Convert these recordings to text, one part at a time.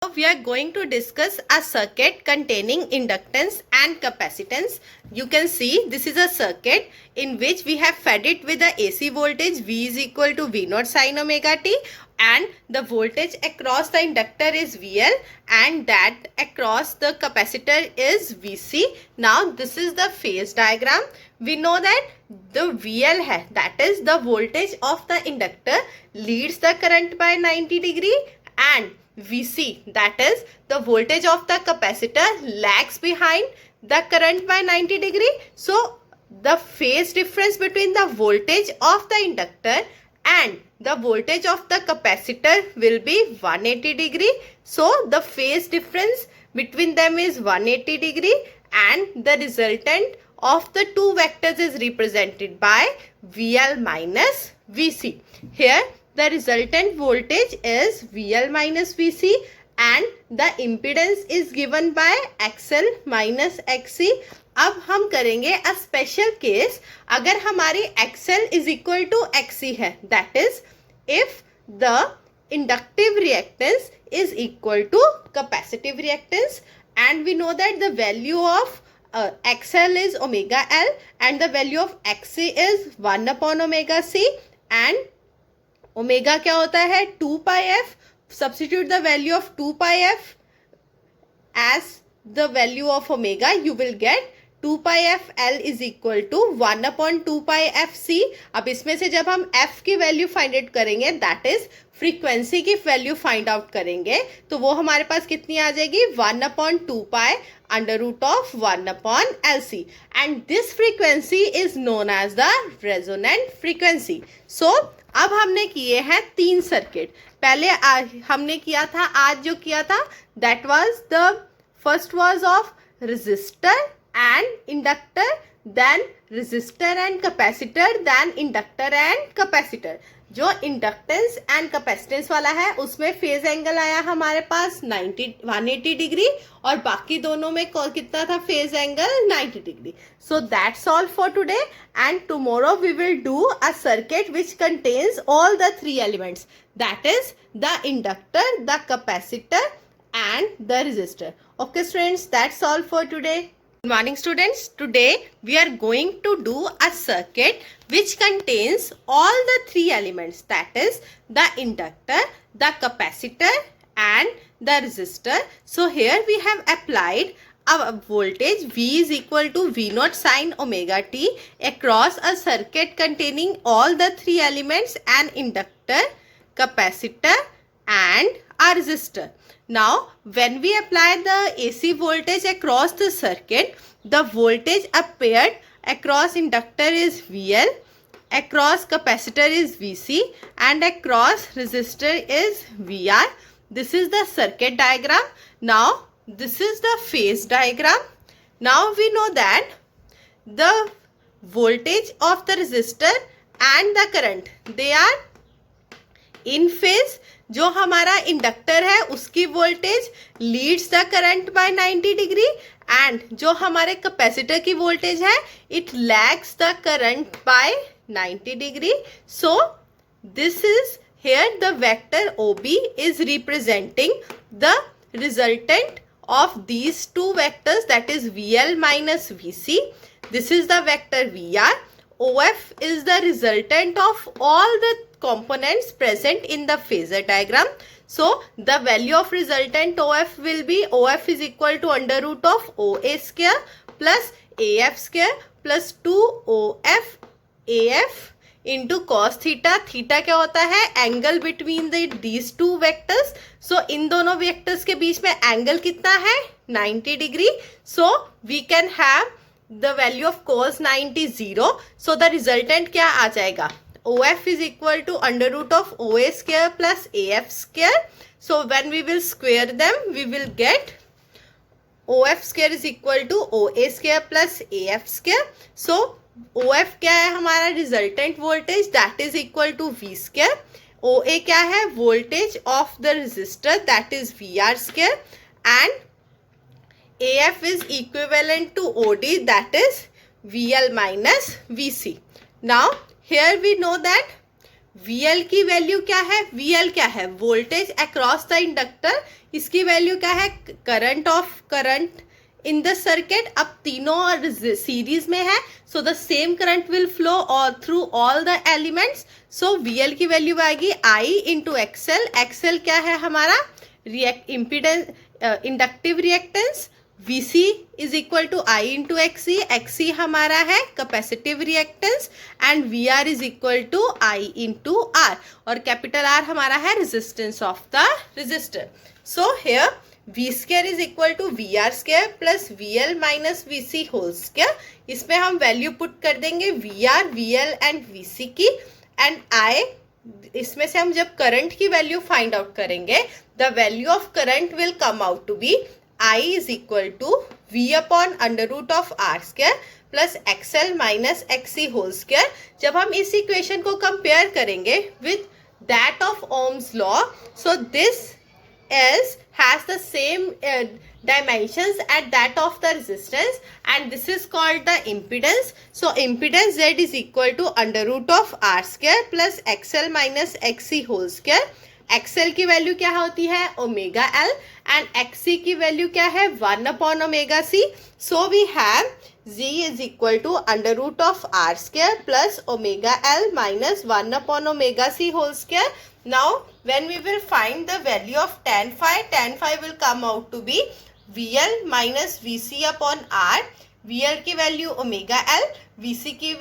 We are going to discuss a circuit containing inductance and capacitance. You can see this is a circuit in which we have fed it with the AC voltage V is equal to V naught sin omega t, and the voltage across the inductor is VL and that across the capacitor is VC. Now this is the phase diagram. We know that the VL है, that is the voltage of the inductor, leads the current by 90 degree, and VC, that is the voltage of the capacitor, lags behind the current by 90 degree. So the phase difference between the voltage of the inductor and the voltage of the capacitor will be 180 degree. So the phase difference between them is 180 degree, and the resultant of the two vectors is represented by VL minus VC. Here the resultant voltage is VL minus VC and the impedance is given by XL minus XC. अब हम करेंगे a special case. अगर हमारी XL is equal to XC है, that is if the inductive reactance is equal to capacitive reactance, and we know that the value of XL is omega L and the value of XC is 1 upon omega C, and omega क्या होता है 2 pi f. Substitute the value of 2 pi f as the value of omega, you will get 2 pi f l is equal to 1 upon 2 pi f c. अब इसमें से जब हम f की value find out करेंगे, दैट इज फ्रीक्वेंसी की value find out करेंगे, तो वो हमारे पास कितनी आ जाएगी 1 upon 2 pi under root of 1 upon l c, and this frequency is known as the resonant frequency. So अब हमने किए हैं 3 सर्किट. पहले हमने किया था, आज जो किया था that was the first was of resistor and inductor, then resistor and capacitor, then inductor and capacitor. जो इंडक्टेंस एंड कैपेसिटेंस वाला है उसमें फेज एंगल आया हमारे पास 180 डिग्री, और बाकी दोनों में कितना था phase angle 90 degree. So that's all for today, and tomorrow we will do a circuit which contains all the 3 elements, that is the inductor, the capacitor and the resistor. Okay students, that's all for today. Good morning students. Today we are going to do a circuit which contains all the 3 elements, that is the inductor, the capacitor and the resistor. So here we have applied a voltage V is equal to V naught sin omega t across a circuit containing all the 3 elements, an inductor, capacitor and a resistor. Now when we apply the AC voltage across the circuit, the voltage appeared across inductor is VL, across capacitor is VC and across resistor is VR. This is the circuit diagram. Now this is the phase diagram. Now we know that the voltage of the resistor and the current, they are in phase. जो हमारा inductor है उसकी voltage leads the current by 90 degree, and जो हमारे capacitor की voltage है it lags the current by 90 degree. So this is here the vector OB is representing the resultant of these two vectors, that is VL minus VC. This is the vector VR. OF is the resultant of all the components present in the phasor diagram. So the value of resultant OF will be, OF is equal to under root of OA square plus AF square plus 2OF AF into cos theta. Theta क्या होता है angle between these two vectors. So इन दोनों vectors के बीच में angle कितना है 90 degree. So we can have the value of cos 90 0. So the resultant क्या आ जाएगा, OF is equal to under root of OA square plus AF square. So when we will square them, we will get OF square is equal to OA square plus AF square. So OF क्या है हमारा resultant voltage, that is equal to V square. OA क्या है voltage of the resistor, that is VR square, and AF is equivalent to OD, that is VL minus VC. Now here we know that VL की value क्या है, VL क्या है voltage across the inductor इसकी value क्या है, current of current in the circuit. अब तीनों सीरीज में है, so the same current will flow और through all the elements. So VL की वैल्यू आएगी I इंटू XL. XL क्या है हमारा, impedance, inductive reactance. VC is equal to I into XC. XC हमारा है capacitive reactance and VR is equal to I into R. और capital R हमारा है resistance of the resistor. So here V square is equal to VR square plus VL minus VC whole square. इसमें हम value put कर देंगे VR, VL and VC की. And I, इसमें से हम जब करंट की वैल्यू फाइंड आउट करेंगे, the value of current will come out to be I is equal to V upon under root of R square plus XL minus XC whole square. जब हम इस equation को compare करेंगे with that of Ohm's law, so this has the same dimensions at that of the resistance and this is called the impedance. So impedance Z is equal to under root of R square plus XL minus XC whole square. XL की value क्या होती है, omega L and XC की value क्या है, 1 upon omega C. So we have Z is equal to under root of R square plus omega L minus 1 upon omega C whole square. Now when we will find the value of tan phi will come out to be VL minus VC upon R. VL की value omega L, VC की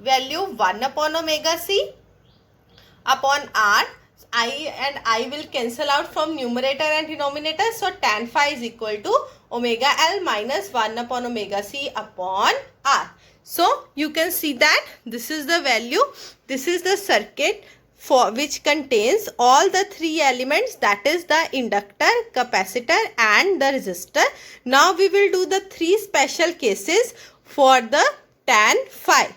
value 1 upon omega C upon R. I will cancel out from numerator and denominator. So tan phi is equal to omega L minus 1 upon omega C upon R. So you can see that this is the value. This is the circuit for which contains all the three elements, that is the inductor, capacitor and the resistor. Now we will do the three special cases for the tan phi.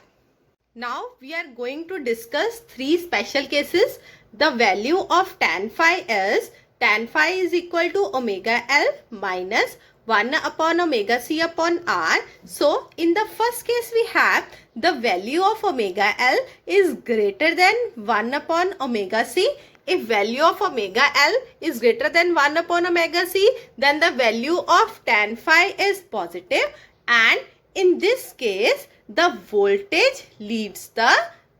Now we are going to discuss three special cases. The value of tan phi is equal to omega L minus 1 upon omega C upon R. So in the first case we have the value of omega L is greater than 1 upon omega C. If value of omega L is greater than 1 upon omega C, then the value of tan phi is positive, and in this case the voltage leads the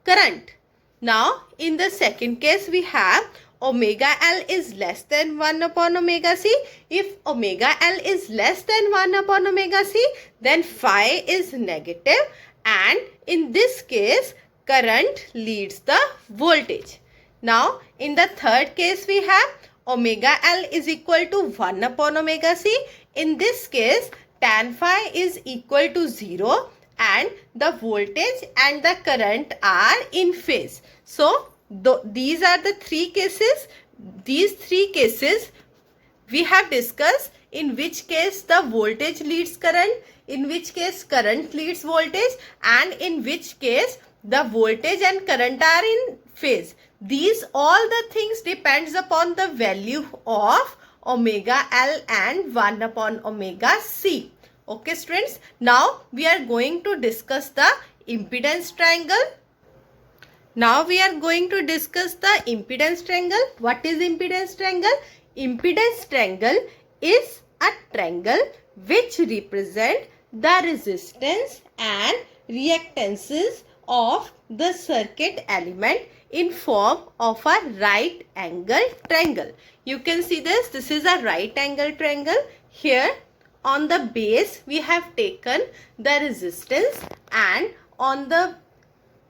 current. Now in the second case we have omega L is less than 1 upon omega C. If omega L is less than 1 upon omega C, then phi is negative, and in this case current leads the voltage. Now in the third case we have omega L is equal to 1 upon omega C. In this case tan phi is equal to 0 and the voltage and the current are in phase. So these are the three cases. These three cases we have discussed in which case the voltage leads current, in which case current leads voltage, and in which case the voltage and current are in phase. These all the things depends upon the value of omega L and 1 upon omega C. Okay students, now we are going to discuss the impedance triangle. Now we are going to discuss the impedance triangle. What is impedance triangle? Impedance triangle is a triangle which represent the resistance and reactances of the circuit element in form of a right angle triangle. You can see this. This is a right angle triangle. Here on the base we have taken the resistance, and on the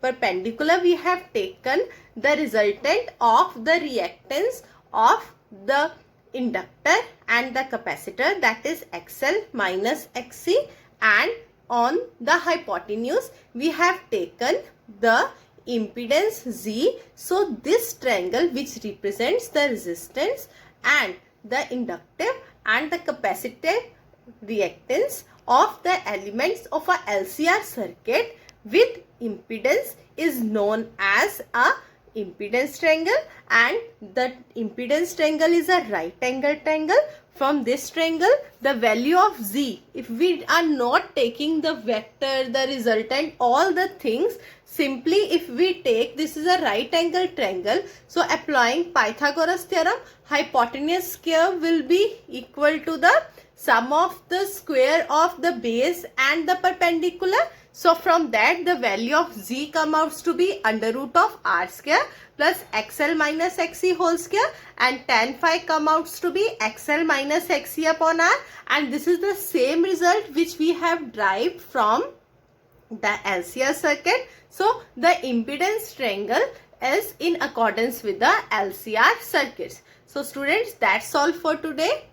perpendicular we have taken the resultant of the reactance of the inductor and the capacitor, that is XL minus XC, and on the hypotenuse we have taken the impedance Z. So this triangle which represents the resistance and the inductive and the capacitive reactance of the elements of a LCR circuit with impedance is known as a impedance triangle, and the impedance triangle is a right angle triangle from this triangle, the value of z, if we are not taking the vector, the resultant, all the things, simply if we take, this is a right angle triangle, so applying Pythagoras theorem, hypotenuse square will be equal to the sum of the square of the base and the perpendicular. So from that the value of z comes out to be under root of r square plus xl minus xc whole square, and tan phi comes out to be xl minus xc upon r, and this is the same result which we have derived from the LCR circuit. So the impedance triangle is in accordance with the LCR circuits. So students, that's all for today.